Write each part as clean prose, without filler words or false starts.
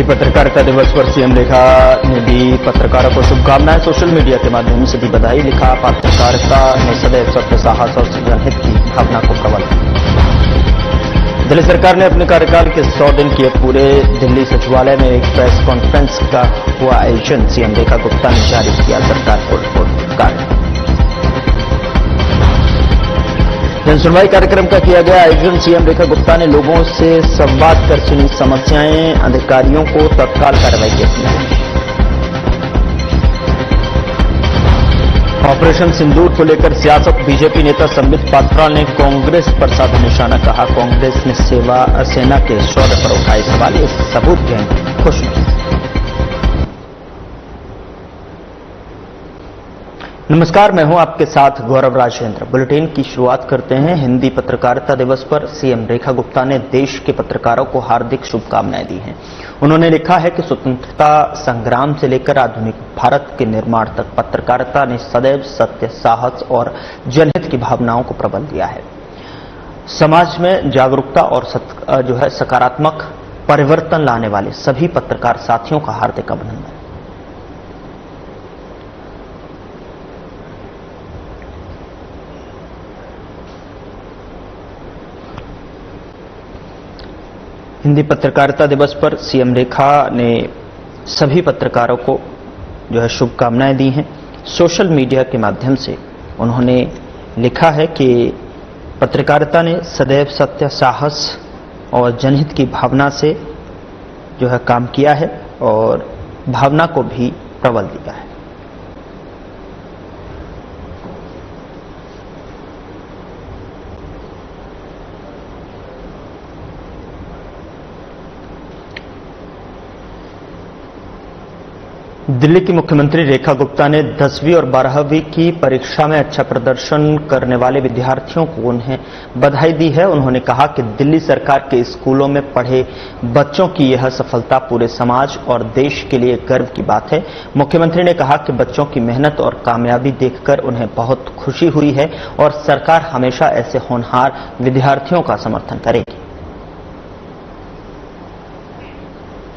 हिंदी पत्रकारिता दिवस पर सीएम रेखा ने दी पत्रकारों को शुभकामनाएं। सोशल मीडिया के माध्यम से दी बधाई। लिखा, पत्रकारिता ने सदैव सत्य, साहस और जनहित की भावना को प्रबल। दिल्ली सरकार ने अपने कार्यकाल के 100 दिन किए पूरे। दिल्ली सचिवालय में एक प्रेस कॉन्फ्रेंस का हुआ आयोजन। सीएम रेखा गुप्ता ने जारी किया सरकार को रिपोर्ट कार्ड। जनसुनवाई कार्यक्रम का किया गया आयोजन। सीएम रेखा गुप्ता ने लोगों से संवाद कर सुनी समस्याएं। अधिकारियों को तत्काल कार्रवाई की अपील। ऑपरेशन सिंदूर को लेकर सियासत। बीजेपी नेता संबित पात्रा ने कांग्रेस पर साधा निशाना। कहा, कांग्रेस ने सेना के शौर्य पर उठाए सवाल। ये सबूत दें खुश नहीं। नमस्कार, मैं हूं आपके साथ गौरव राजेंद्र। बुलेटिन की शुरुआत करते हैं। हिंदी पत्रकारिता दिवस पर सीएम रेखा गुप्ता ने देश के पत्रकारों को हार्दिक शुभकामनाएं दी हैं। उन्होंने लिखा है कि स्वतंत्रता संग्राम से लेकर आधुनिक भारत के निर्माण तक पत्रकारिता ने सदैव सत्य, साहस और जनहित की भावनाओं को प्रबल दिया है। समाज में जागरूकता और सकारात्मक परिवर्तन लाने वाले सभी पत्रकार साथियों का हार्दिक अभिनंदन। हिंदी पत्रकारिता दिवस पर सीएम रेखा ने सभी पत्रकारों को शुभकामनाएं दी हैं। सोशल मीडिया के माध्यम से उन्होंने लिखा है कि पत्रकारिता ने सदैव सत्य, साहस और जनहित की भावना से काम किया है और भावना को भी प्रबल दिया है। दिल्ली की मुख्यमंत्री रेखा गुप्ता ने 10वीं और 12वीं की परीक्षा में अच्छा प्रदर्शन करने वाले विद्यार्थियों को उन्हें बधाई दी है। उन्होंने कहा कि दिल्ली सरकार के स्कूलों में पढ़े बच्चों की यह सफलता पूरे समाज और देश के लिए गर्व की बात है। मुख्यमंत्री ने कहा कि बच्चों की मेहनत और कामयाबी देखकर उन्हें बहुत खुशी हुई है और सरकार हमेशा ऐसे होनहार विद्यार्थियों का समर्थन करेगी।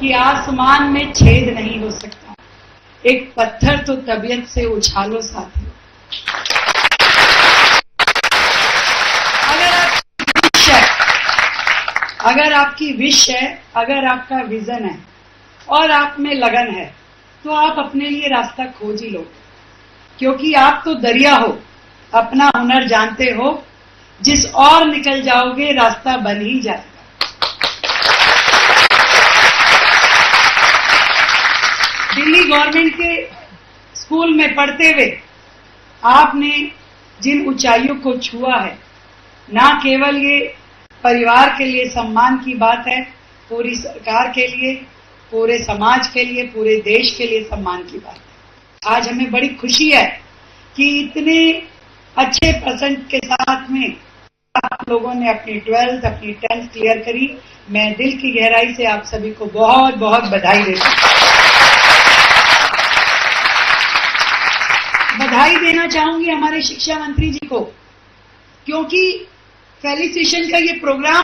कि आसमान में छेद नहीं हो सकता, एक पत्थर तो तबीयत से उछालो साथी। अगर आपकी विश है, अगर आपका विजन है और आप में लगन है, तो आप अपने लिए रास्ता खोज ही लो, क्योंकि आप तो दरिया हो, अपना हुनर जानते हो। जिस और निकल जाओगे रास्ता बन ही जाएगा। दिल्ली गवर्नमेंट के स्कूल में पढ़ते हुए आपने जिन ऊंचाइयों को छुआ है, ना केवल ये परिवार के लिए सम्मान की बात है, पूरी सरकार के लिए, पूरे समाज के लिए, पूरे देश के लिए सम्मान की बात है। आज हमें बड़ी खुशी है कि इतने अच्छे परसेंट के साथ में आप लोगों ने अपनी 12th, अपनी 10th क्लियर करी। मैं दिल की गहराई से आप सभी को बहुत बहुत बधाई देती हूं। बधाई देना चाहूंगी हमारे शिक्षा मंत्री जी को, क्योंकि फेलिसिटेशन का ये प्रोग्राम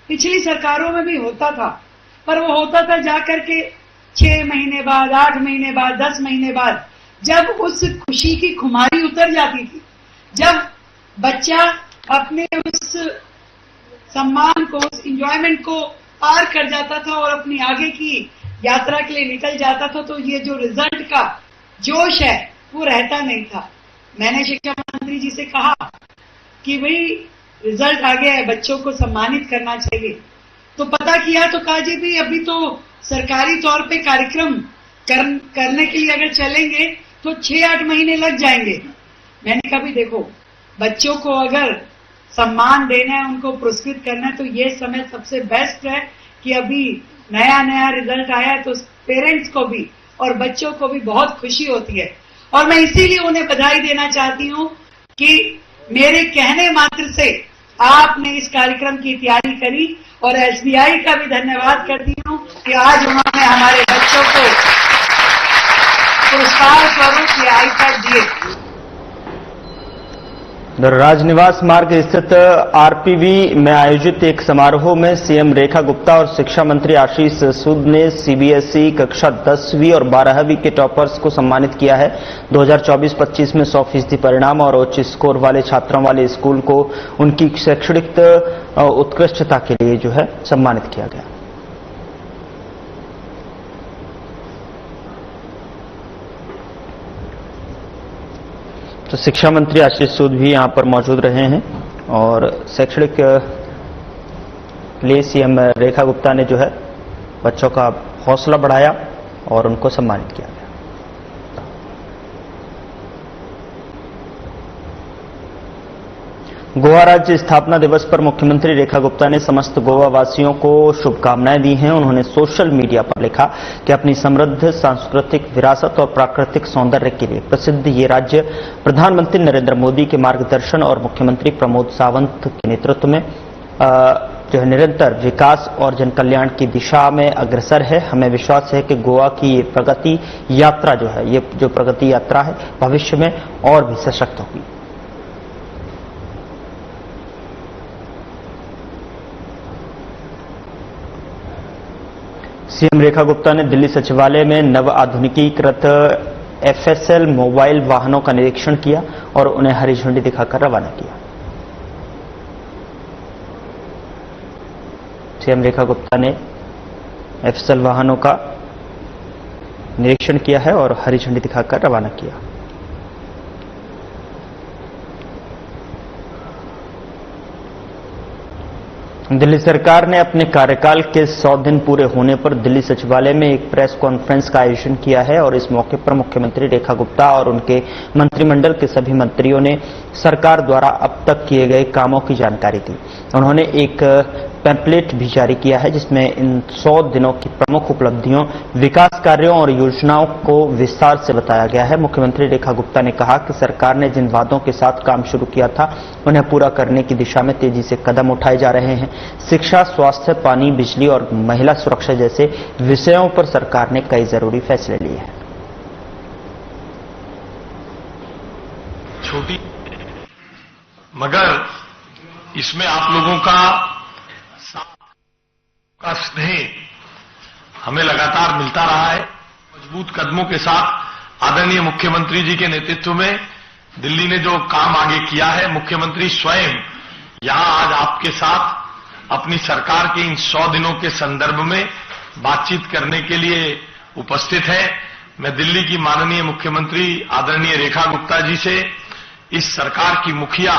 पिछली सरकारों में भी होता था, पर वो होता था जाकर के 6 महीने बाद, 8 महीने बाद, 10 महीने बाद, जब उस खुशी की खुमारी उतर जाती थी, जब बच्चा अपने उस सम्मान को, उस एंजॉयमेंट को पार कर जाता था और अपनी आगे की यात्रा के लिए निकल जाता था, तो ये जो रिजल्ट का जोश है वो रहता नहीं था। मैंने शिक्षा मंत्री जी से कहा कि भाई रिजल्ट आ गया है, बच्चों को सम्मानित करना चाहिए। तो पता किया तो कहा जी भाई अभी तो सरकारी तौर पे कार्यक्रम करने के लिए अगर चलेंगे तो 6-8 महीने लग जाएंगे। मैंने कहा भी देखो, बच्चों को अगर सम्मान देना है, उनको पुरस्कृत करना है, तो ये समय सबसे बेस्ट है कि अभी नया नया रिजल्ट आया है, तो पेरेंट्स को भी और बच्चों को भी बहुत खुशी होती है। और मैं इसीलिए उन्हें बधाई देना चाहती हूं कि मेरे कहने मात्र से आपने इस कार्यक्रम की तैयारी करी, और एसबीआई का भी धन्यवाद करती हूं कि आज उन्होंने हमारे बच्चों को पुरस्कार स्वरूप ये आईपैड दिए। राजनिवास मार्ग स्थित आरपीवी में आयोजित एक समारोह में सीएम रेखा गुप्ता और शिक्षा मंत्री आशीष सूद ने सीबीएसई कक्षा 10वीं और 12वीं के टॉपर्स को सम्मानित किया है। 2024-25 में 100% परिणाम और उच्च स्कोर वाले छात्रों वाले स्कूल को उनकी शैक्षणिक उत्कृष्टता के लिए जो है सम्मानित किया गया। तो शिक्षा मंत्री आशीष सूद भी यहां पर मौजूद रहे हैं और शैक्षणिक लिए सीएम रेखा गुप्ता ने जो है बच्चों का हौसला बढ़ाया और उनको सम्मानित किया गया। गोवा राज्य स्थापना दिवस पर मुख्यमंत्री रेखा गुप्ता ने समस्त गोवा वासियों को शुभकामनाएं दी हैं। उन्होंने सोशल मीडिया पर लिखा कि अपनी समृद्ध सांस्कृतिक विरासत और प्राकृतिक सौंदर्य के लिए प्रसिद्ध ये राज्य प्रधानमंत्री नरेंद्र मोदी के मार्गदर्शन और मुख्यमंत्री प्रमोद सावंत के नेतृत्व में जो है निरंतर विकास और जनकल्याण की दिशा में अग्रसर है। हमें विश्वास है कि गोवा की ये प्रगति यात्रा जो है, ये जो प्रगति यात्रा है भविष्य में और भी सशक्त होगी। सीएम रेखा गुप्ता ने दिल्ली सचिवालय में नव आधुनिकीकृत एफएसएल मोबाइल वाहनों का निरीक्षण किया और उन्हें हरी झंडी दिखाकर रवाना किया। सीएम रेखा गुप्ता ने एफएसएल वाहनों का निरीक्षण किया है और हरी झंडी दिखाकर रवाना किया। दिल्ली सरकार ने अपने कार्यकाल के 100 दिन पूरे होने पर दिल्ली सचिवालय में एक प्रेस कॉन्फ्रेंस का आयोजन किया है और इस मौके पर मुख्यमंत्री रेखा गुप्ता और उनके मंत्रिमंडल के सभी मंत्रियों ने सरकार द्वारा अब तक किए गए कामों की जानकारी दी। उन्होंने एक पैम्पलेट भी जारी किया है जिसमें इन 100 दिनों की प्रमुख उपलब्धियों, विकास कार्यों और योजनाओं को विस्तार से बताया गया है। मुख्यमंत्री रेखा गुप्ता ने कहा कि सरकार ने जिन वादों के साथ काम शुरू किया था उन्हें पूरा करने की दिशा में तेजी से कदम उठाए जा रहे हैं। शिक्षा, स्वास्थ्य, पानी, बिजली और महिला सुरक्षा जैसे विषयों पर सरकार ने कई जरूरी फैसले लिए हैं। छोटी मगर इसमें आप लोगों का स्नेह हमें लगातार मिलता रहा है। मजबूत कदमों के साथ आदरणीय मुख्यमंत्री जी के नेतृत्व में दिल्ली ने जो काम आगे किया है, मुख्यमंत्री स्वयं यहां आज आपके साथ अपनी सरकार के इन 100 दिनों के संदर्भ में बातचीत करने के लिए उपस्थित है। मैं दिल्ली की माननीय मुख्यमंत्री आदरणीय रेखा गुप्ता जी से, इस सरकार की मुखिया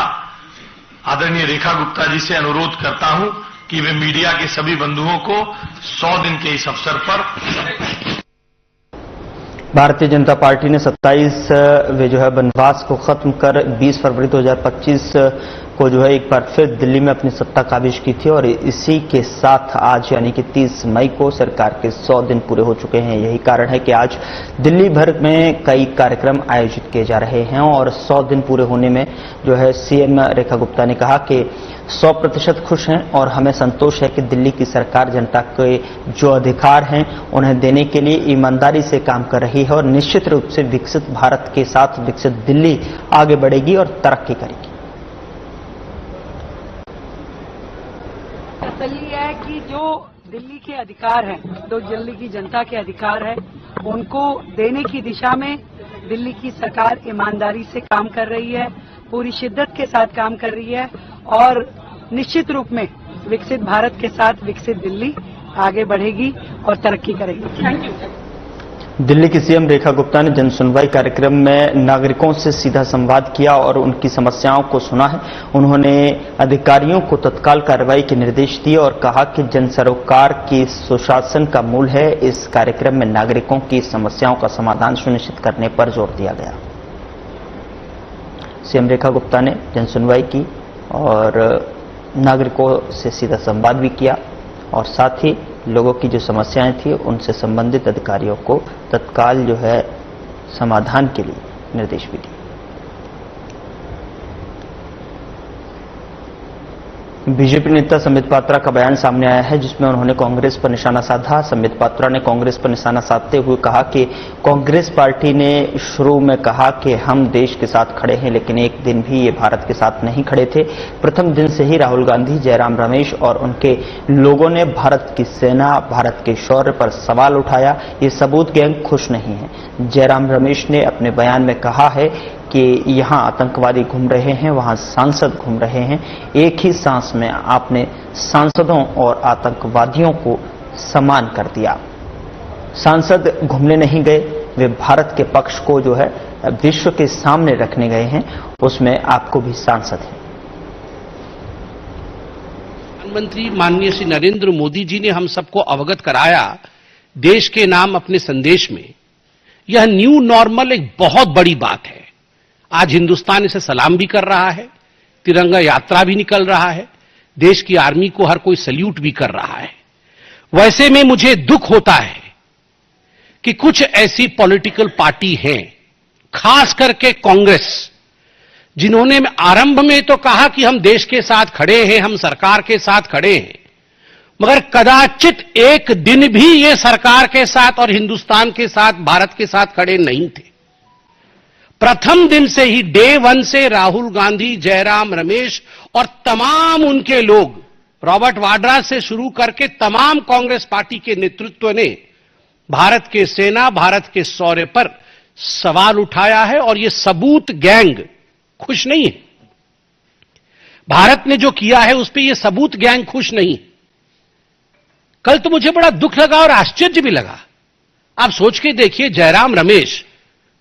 आदरणीय रेखा गुप्ता जी से अनुरोध करता हूं कि वे मीडिया के सभी बंधुओं को 100 दिन के इस अवसर पर भारतीय जनता पार्टी ने 27वें जो है वनवास को खत्म कर 20 फरवरी 2025 को जो है एक बार फिर दिल्ली में अपनी सत्ता काबिज की थी और इसी के साथ आज यानी कि 30 मई को सरकार के 100 दिन पूरे हो चुके हैं। यही कारण है कि आज दिल्ली भर में कई कार्यक्रम आयोजित किए जा रहे हैं और 100 दिन पूरे होने में जो है सीएम रेखा गुप्ता ने कहा कि 100% खुश हैं और हमें संतोष है कि दिल्ली की सरकार जनता के जो अधिकार हैं उन्हें देने के लिए ईमानदारी से काम कर रही है और निश्चित रूप से विकसित भारत के साथ विकसित दिल्ली आगे बढ़ेगी और तरक्की करेगी। तसल्ली है कि जो दिल्ली के अधिकार हैं, जो दिल्ली की जनता के अधिकार है, उनको देने की दिशा में दिल्ली की सरकार ईमानदारी से काम कर रही है, पूरी शिद्दत के साथ काम कर रही है और निश्चित रूप में विकसित भारत के साथ विकसित दिल्ली आगे बढ़ेगी और तरक्की करेगी। Thank you. दिल्ली की सीएम रेखा गुप्ता ने जन सुनवाई कार्यक्रम में नागरिकों से सीधा संवाद किया और उनकी समस्याओं को सुना है। उन्होंने अधिकारियों को तत्काल कार्रवाई के निर्देश दिए और कहा कि जन सरोकार की सुशासन का मूल है। इस कार्यक्रम में नागरिकों की समस्याओं का समाधान सुनिश्चित करने पर जोर दिया गया। सीएम रेखा गुप्ता ने जन सुनवाई की और नागरिकों से सीधा संवाद भी किया और साथ ही लोगों की जो समस्याएं थी उनसे संबंधित अधिकारियों को तत्काल जो है समाधान के लिए निर्देश भी दिए। बीजेपी नेता संबित पात्रा का बयान सामने आया है जिसमें उन्होंने कांग्रेस पर निशाना साधा। संबित पात्रा ने कांग्रेस पर निशाना साधते हुए कहा कि कांग्रेस पार्टी ने शुरू में कहा कि हम देश के साथ खड़े हैं, लेकिन एक दिन भी ये भारत के साथ नहीं खड़े थे। प्रथम दिन से ही राहुल गांधी, जयराम रमेश और उनके लोगों ने भारत की सेना, भारत के शौर्य पर सवाल उठाया। ये सबूत गैंग खुश नहीं है। जयराम रमेश ने अपने बयान में कहा है कि यहां आतंकवादी घूम रहे हैं, वहां सांसद घूम रहे हैं। एक ही सांस में आपने सांसदों और आतंकवादियों को समान कर दिया। सांसद घूमने नहीं गए, वे भारत के पक्ष को जो है विश्व के सामने रखने गए हैं, उसमें आपको भी सांसद हैं। प्रधानमंत्री माननीय श्री नरेंद्र मोदी जी ने हम सबको अवगत कराया देश के नाम अपने संदेश में। यह न्यू नॉर्मल एक बहुत बड़ी बात है। आज हिंदुस्तान इसे सलाम भी कर रहा है, तिरंगा यात्रा भी निकल रहा है, देश की आर्मी को हर कोई सल्यूट भी कर रहा है। वैसे में मुझे दुख होता है कि कुछ ऐसी पॉलिटिकल पार्टी हैं, खास करके कांग्रेस, जिन्होंने आरंभ में तो कहा कि हम देश के साथ खड़े हैं, हम सरकार के साथ खड़े हैं, मगर कदाचित एक दिन भी ये सरकार के साथ और हिंदुस्तान के साथ, भारत के साथ खड़े नहीं थे। प्रथम दिन से ही, डे वन से राहुल गांधी, जयराम रमेश और तमाम उनके लोग, रॉबर्ट वाड्रा से शुरू करके तमाम कांग्रेस पार्टी के नेतृत्व ने भारत के सेना, भारत के शौर्य पर सवाल उठाया है। और यह सबूत गैंग खुश नहीं है। भारत ने जो किया है उस पर यह सबूत गैंग खुश नहीं। कल तो मुझे बड़ा दुख लगा और आश्चर्य भी लगा। आप सोच के देखिए, जयराम रमेश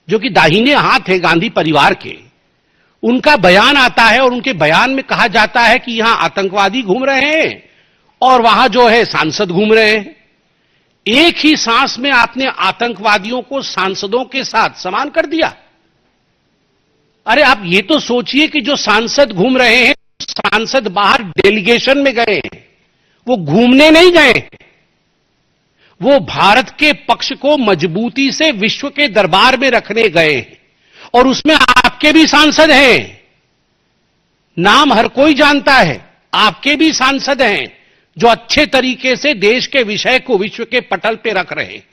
जो कि दाहिने हाथ है गांधी परिवार के, उनका बयान आता है और उनके बयान में कहा जाता है कि यहां आतंकवादी घूम रहे हैं और वहां जो है सांसद घूम रहे हैं। एक ही सांस में आपने आतंकवादियों को सांसदों के साथ समान कर दिया। अरे आप ये तो सोचिए कि जो सांसद घूम रहे हैं, सांसद बाहर डेलीगेशन में गए हैं, वो घूमने नहीं गए, वो भारत के पक्ष को मजबूती से विश्व के दरबार में रखने गए हैं। और उसमें आपके भी सांसद हैं, नाम हर कोई जानता है, आपके भी सांसद हैं जो अच्छे तरीके से देश के विषय को विश्व के पटल पे रख रहे हैं।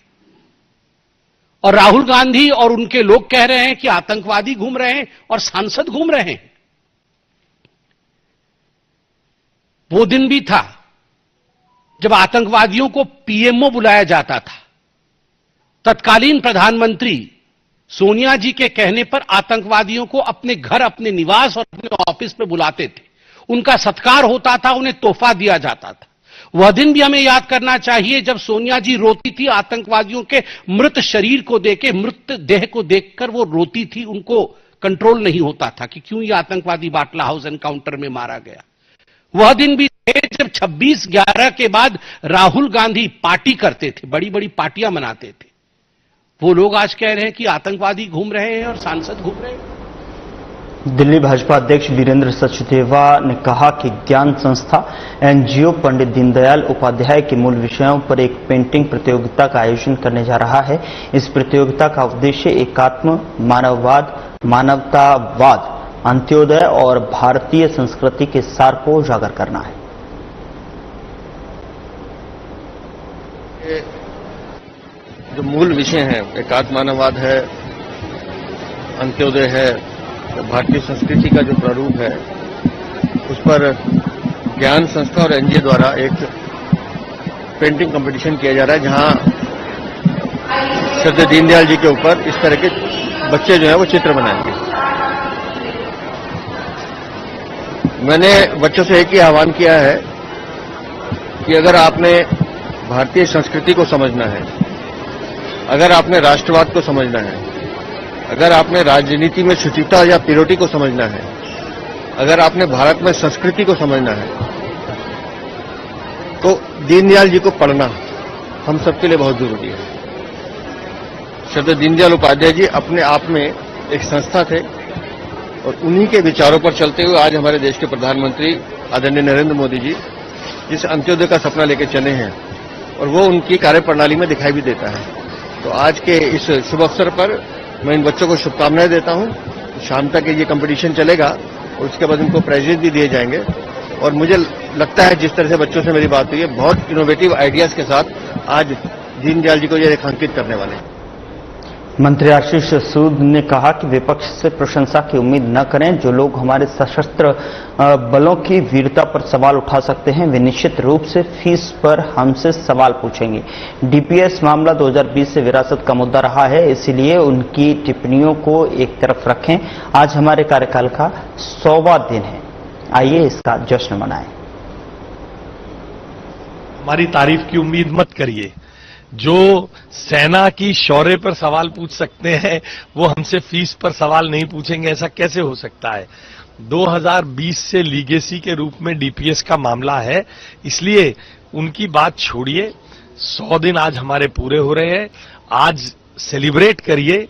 और राहुल गांधी और उनके लोग कह रहे हैं कि आतंकवादी घूम रहे हैं और सांसद घूम रहे हैं। वो दिन भी था जब आतंकवादियों को पीएमओ बुलाया जाता था। तत्कालीन प्रधानमंत्री सोनिया जी के कहने पर आतंकवादियों को अपने घर, अपने निवास और अपने ऑफिस में बुलाते थे। उनका सत्कार होता था, उन्हें तोहफा दिया जाता था। वह दिन भी हमें याद करना चाहिए जब सोनिया जी रोती थी आतंकवादियों के मृत शरीर को देखे, मृत देह को देखकर वो रोती थी। उनको कंट्रोल नहीं होता था कि क्यों ये आतंकवादी बाटला हाउस एनकाउंटर में मारा गया। वह दिन भी थे जब 26/11 के बाद राहुल गांधी पार्टी करते थे, बड़ी बड़ी पार्टियां मनाते थे। वो लोग आज कह रहे हैं कि आतंकवादी घूम रहे हैं और सांसद घूम रहे हैं। दिल्ली भाजपा अध्यक्ष वीरेंद्र सचदेवा ने कहा कि ज्ञान संस्था एनजीओ पंडित दीनदयाल उपाध्याय के मूल विषयों पर एक पेंटिंग प्रतियोगिता का आयोजन करने जा रहा है। इस प्रतियोगिता का उद्देश्य एकात्म, मानववाद, मानवतावाद, अंत्योदय और भारतीय संस्कृति के सार को उजागर करना है। जो मूल विषय हैं, एकात्म मानववाद है, अंत्योदय है, भारतीय संस्कृति का जो प्रारूप है, उस पर ज्ञान संस्था और एनजीओ द्वारा एक पेंटिंग कंपटीशन किया जा रहा है, जहां श्रद्धेय दीनदयाल जी के ऊपर इस तरह के बच्चे जो है वो चित्र बनाएंगे। मैंने बच्चों से एक ही आह्वान किया है कि अगर आपने भारतीय संस्कृति को समझना है, अगर आपने राष्ट्रवाद को समझना है, अगर आपने राजनीति में शुचिता या प्योरिटी को समझना है, अगर आपने भारत में संस्कृति को समझना है, तो दीनदयाल जी को पढ़ना हम सबके लिए बहुत जरूरी है। श्रद्धेय दीनदयाल उपाध्याय जी अपने आप में एक संस्था थे और उन्हीं के विचारों पर चलते हुए आज हमारे देश के प्रधानमंत्री आदरणीय नरेंद्र मोदी जी जिस अंत्योदय का सपना लेकर चले हैं, और वो उनकी कार्यप्रणाली में दिखाई भी देता है। तो आज के इस शुभ अवसर पर मैं इन बच्चों को शुभकामनाएं देता हूं। शाम तक ये कंपटीशन चलेगा और उसके बाद इनको प्राइजेज भी दिए जाएंगे। और मुझे लगता है जिस तरह से बच्चों से मेरी बात हुई है, बहुत इनोवेटिव आइडियाज के साथ आज दीनदयाल जी को ये रेखांकित करने वाले हैं। मंत्री आशीष सूद ने कहा कि विपक्ष से प्रशंसा की उम्मीद न करें। जो लोग हमारे सशस्त्र बलों की वीरता पर सवाल उठा सकते हैं, वे निश्चित रूप से फीस पर हमसे सवाल पूछेंगे। डीपीएस मामला 2020 से विरासत का मुद्दा रहा है, इसीलिए उनकी टिप्पणियों को एक तरफ रखें। आज हमारे कार्यकाल का 100वां दिन है, आइए इसका जश्न मनाएं। हमारी तारीफ की उम्मीद मत करिए। जो सेना की शौर्य पर सवाल पूछ सकते हैं, वो हमसे फीस पर सवाल नहीं पूछेंगे, ऐसा कैसे हो सकता है? 2020 से लीगेसी के रूप में डीपीएस का मामला है, इसलिए उनकी बात छोड़िए। 100 दिन आज हमारे पूरे हो रहे हैं, आज सेलिब्रेट करिए।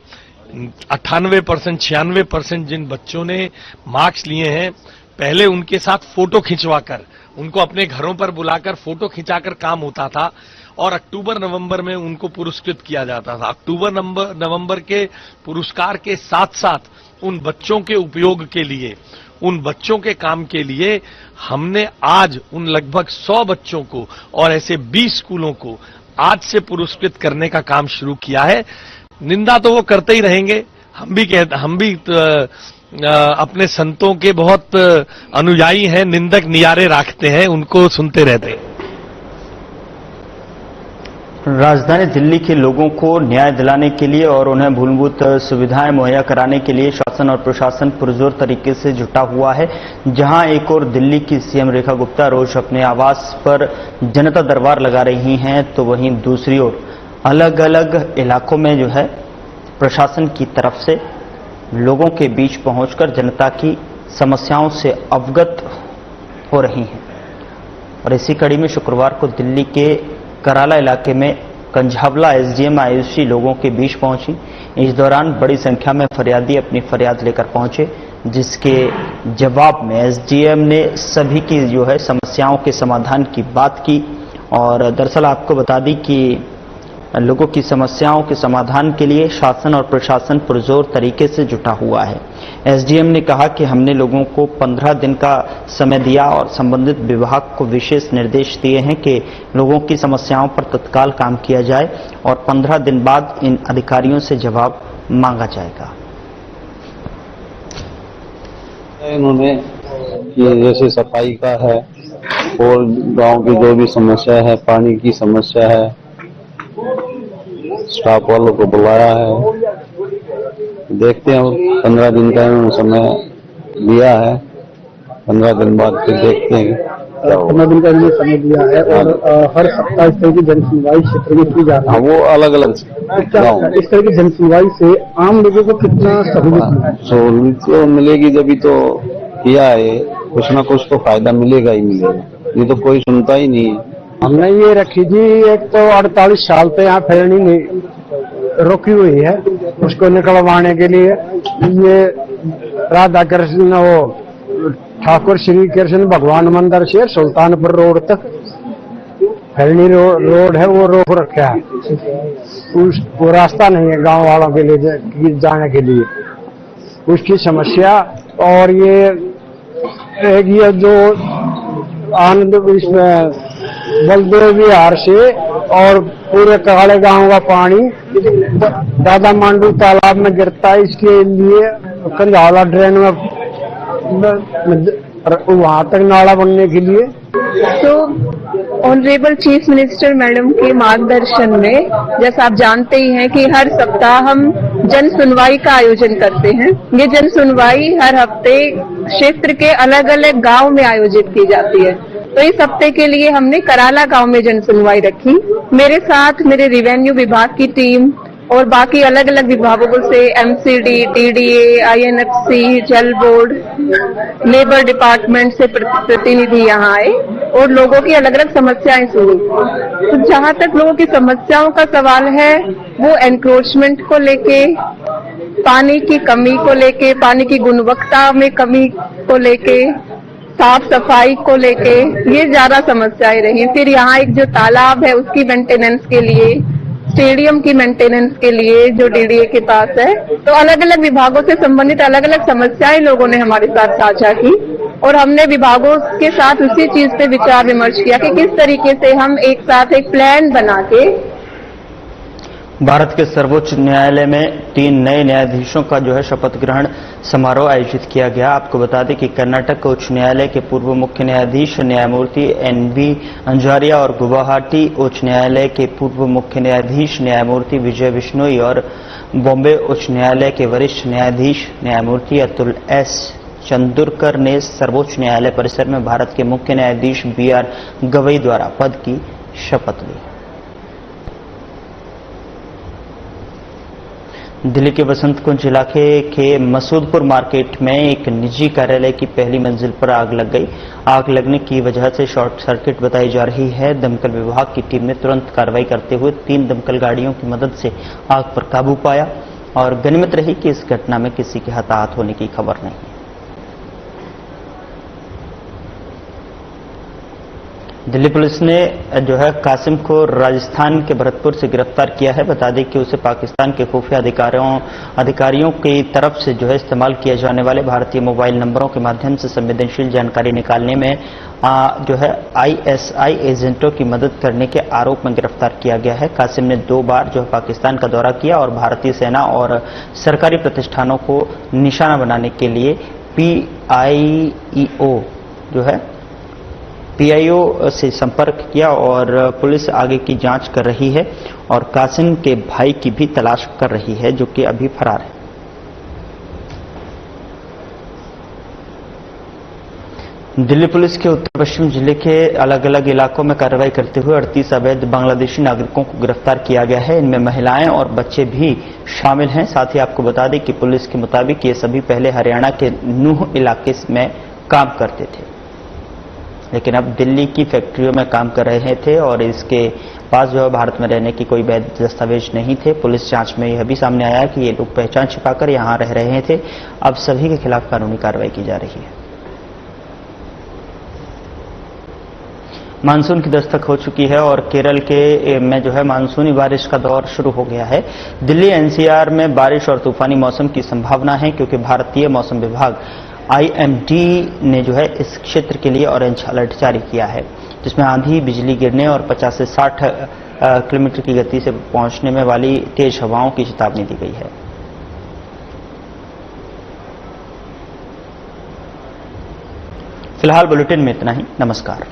98%, 96% जिन बच्चों ने मार्क्स लिए हैं, पहले उनके साथ फोटो खिंचवाकर, उनको अपने घरों पर बुलाकर फोटो खिंचाकर काम होता था और अक्टूबर नवंबर में उनको पुरस्कृत किया जाता था। अक्टूबर नवंबर के पुरस्कार के साथ साथ उन बच्चों के उपयोग के लिए, उन बच्चों के काम के लिए हमने आज उन लगभग 100 बच्चों को और ऐसे 20 स्कूलों को आज से पुरस्कृत करने का काम शुरू किया है। निंदा तो वो करते ही रहेंगे, हम भी अपने संतों के बहुत अनुयायी हैं, निंदक नियारे रखते हैं, उनको सुनते रहते हैं। राजधानी दिल्ली के लोगों को न्याय दिलाने के लिए और उन्हें मूलभूत सुविधाएं मुहैया कराने के लिए शासन और प्रशासन पुरजोर तरीके से जुटा हुआ है। जहां एक और दिल्ली की सीएम रेखा गुप्ता रोज अपने आवास पर जनता दरबार लगा रही हैं, तो वहीं दूसरी ओर अलग अलग इलाकों में जो है प्रशासन की तरफ से लोगों के बीच पहुंचकर जनता की समस्याओं से अवगत हो रही हैं। और इसी कड़ी में शुक्रवार को दिल्ली के कराला इलाके में कंझावला एसडीएम आयुषी लोगों के बीच पहुंची। इस दौरान बड़ी संख्या में फरियादी अपनी फरियाद लेकर पहुंचे, जिसके जवाब में एसडीएम ने सभी की जो है समस्याओं के समाधान की बात की। और दरअसल आपको बता दी कि लोगों की समस्याओं के समाधान के लिए शासन और प्रशासन पुरजोर तरीके से जुटा हुआ है। एसडीएम ने कहा कि हमने लोगों को 15 दिन का समय दिया और संबंधित विभाग को विशेष निर्देश दिए हैं कि लोगों की समस्याओं पर तत्काल काम किया जाए और 15 दिन बाद इन अधिकारियों से जवाब मांगा जाएगा। इन्होंने ये जैसे सफाई का है और गांव की जो भी समस्या है, पानी की समस्या है, स्टाफ वालों को बुलाया है। देखते हैं, 15 दिन का इन्होंने समय दिया है, 15 दिन बाद फिर देखते हैं। 15 दिन का इन्होंने समय दिया है और हर सप्ताह इस तरह की जन सुनवाई क्षेत्र में की जा रही है। वो अलग अलग इस तरह की जन सुनवाई से आम लोगों को कितना सहूलियत तो मिलेगी, जब भी तो किया है, कुछ ना कुछ तो फायदा मिलेगा ही मिलेगा। ये तो कोई सुनता ही नहीं है। हमने ये रखी जी, एक तो 48 साल से यहाँ फैलनी रोकी हुई है, उसको निकलवाने के लिए ये राधा कृष्ण वो ठाकुर श्री कृष्ण भगवान मंदिर से सुल्तानपुर रोड तक फैलनी रोड है, वो रोक रखा है। वो रास्ता नहीं है गांव वालों के लिए जाने के लिए, उसकी समस्या। और ये जो आनंद इसमें बलदेव विहार से और पूरे काले गांव का पानी दादा मांडू तालाब में गिरता है, इसके लिए कंझावला ड्रेन में वहां तक नाला बनने के लिए। तो ऑनरेबल चीफ मिनिस्टर मैडम के मार्गदर्शन में, जैसा आप जानते ही हैं कि हर सप्ताह हम जन सुनवाई का आयोजन करते हैं। ये जन सुनवाई हर हफ्ते क्षेत्र के अलग अलग गांव में आयोजित की जाती है। तो इस हफ्ते के लिए हमने कराला गांव में जन सुनवाई रखी। मेरे साथ मेरे रेवेन्यू विभाग की टीम और बाकी अलग अलग विभागों से एमसीडी, टीडीए, आईएनएफसी, जल बोर्ड, लेबर डिपार्टमेंट से प्रतिनिधि यहाँ आए और लोगों की अलग अलग समस्याएं सुनी। तो जहाँ तक लोगों की समस्याओं का सवाल है, वो एनक्रोचमेंट को लेके, पानी की कमी को लेके, पानी की गुणवत्ता में कमी को लेके, साफ सफाई को लेके, ये ज्यादा समस्याएं रही। फिर यहाँ एक जो तालाब है उसकी मेंटेनेंस के लिए, स्टेडियम की मेंटेनेंस के लिए जो डीडीए के पास है। तो अलग अलग विभागों से संबंधित अलग अलग समस्याएं लोगों ने हमारे साथ साझा की। और हमने विभागों के साथ उसी चीज पे विचार विमर्श किया कि किस तरीके से हम एक साथ एक प्लान बना के भारत के सर्वोच्च न्यायालय में 3 नए न्यायाधीशों का जो है शपथ ग्रहण समारोह आयोजित किया गया। आपको बता दें कि कर्नाटक उच्च न्यायालय के पूर्व मुख्य न्यायाधीश न्यायमूर्ति एनबी अंजारिया और गुवाहाटी उच्च न्यायालय के पूर्व मुख्य न्यायाधीश न्यायमूर्ति विजय बिश्नोई और बॉम्बे उच्च न्यायालय के वरिष्ठ न्यायाधीश न्यायमूर्ति अतुल एस चंदुरकर ने सर्वोच्च न्यायालय परिसर में भारत के मुख्य न्यायाधीश बीआर गवई द्वारा पद की शपथ ली। दिल्ली के बसंत कुंज इलाके के मसूदपुर मार्केट में एक निजी कार्यालय की पहली मंजिल पर आग लग गई। आग लगने की वजह से शॉर्ट सर्किट बताई जा रही है। दमकल विभाग की टीम ने तुरंत कार्रवाई करते हुए 3 दमकल गाड़ियों की मदद से आग पर काबू पाया और गनीमत रही कि इस घटना में किसी के हताहत होने की खबर नहीं है। दिल्ली पुलिस ने जो है कासिम को राजस्थान के भरतपुर से गिरफ्तार किया है। बता दें कि उसे पाकिस्तान के खुफिया अधिकारियों की तरफ से जो है इस्तेमाल किए जाने वाले भारतीय मोबाइल नंबरों के माध्यम से संवेदनशील जानकारी निकालने में जो है आईएसआई एजेंटों की मदद करने के आरोप में गिरफ्तार किया गया है। कासिम ने 2 बार जो है पाकिस्तान का दौरा किया और भारतीय सेना और सरकारी प्रतिष्ठानों को निशाना बनाने के लिए पीआईओ से संपर्क किया और पुलिस आगे की जांच कर रही है और कासिम के भाई की भी तलाश कर रही है जो कि अभी फरार है। दिल्ली पुलिस के उत्तर पश्चिम जिले के अलग अलग इलाकों में कार्रवाई करते हुए 38 अवैध बांग्लादेशी नागरिकों को गिरफ्तार किया गया है। इनमें महिलाएं और बच्चे भी शामिल हैं। साथ ही आपको बता दें कि पुलिस के मुताबिक ये सभी पहले हरियाणा के नूह इलाके में काम करते थे, लेकिन अब दिल्ली की फैक्ट्रियों में काम कर रहे थे और इसके पास जो है भारत में रहने की कोई वैध दस्तावेज नहीं थे। पुलिस जांच में यह भी सामने आया कि ये लोग पहचान छिपाकर यहां रह रहे थे। अब सभी के खिलाफ कानूनी कार्रवाई की जा रही है। मानसून की दस्तक हो चुकी है और केरल के में जो है मानसूनी बारिश का दौर शुरू हो गया है। दिल्ली एनसीआर में बारिश और तूफानी मौसम की संभावना है क्योंकि भारतीय मौसम विभाग आईएमडी ने जो है इस क्षेत्र के लिए ऑरेंज अलर्ट जारी किया है, जिसमें आंधी, बिजली गिरने और 50 से 60 किलोमीटर की गति से पहुंचने में वाली तेज हवाओं की चेतावनी दी गई है। फिलहाल बुलेटिन में इतना ही। नमस्कार।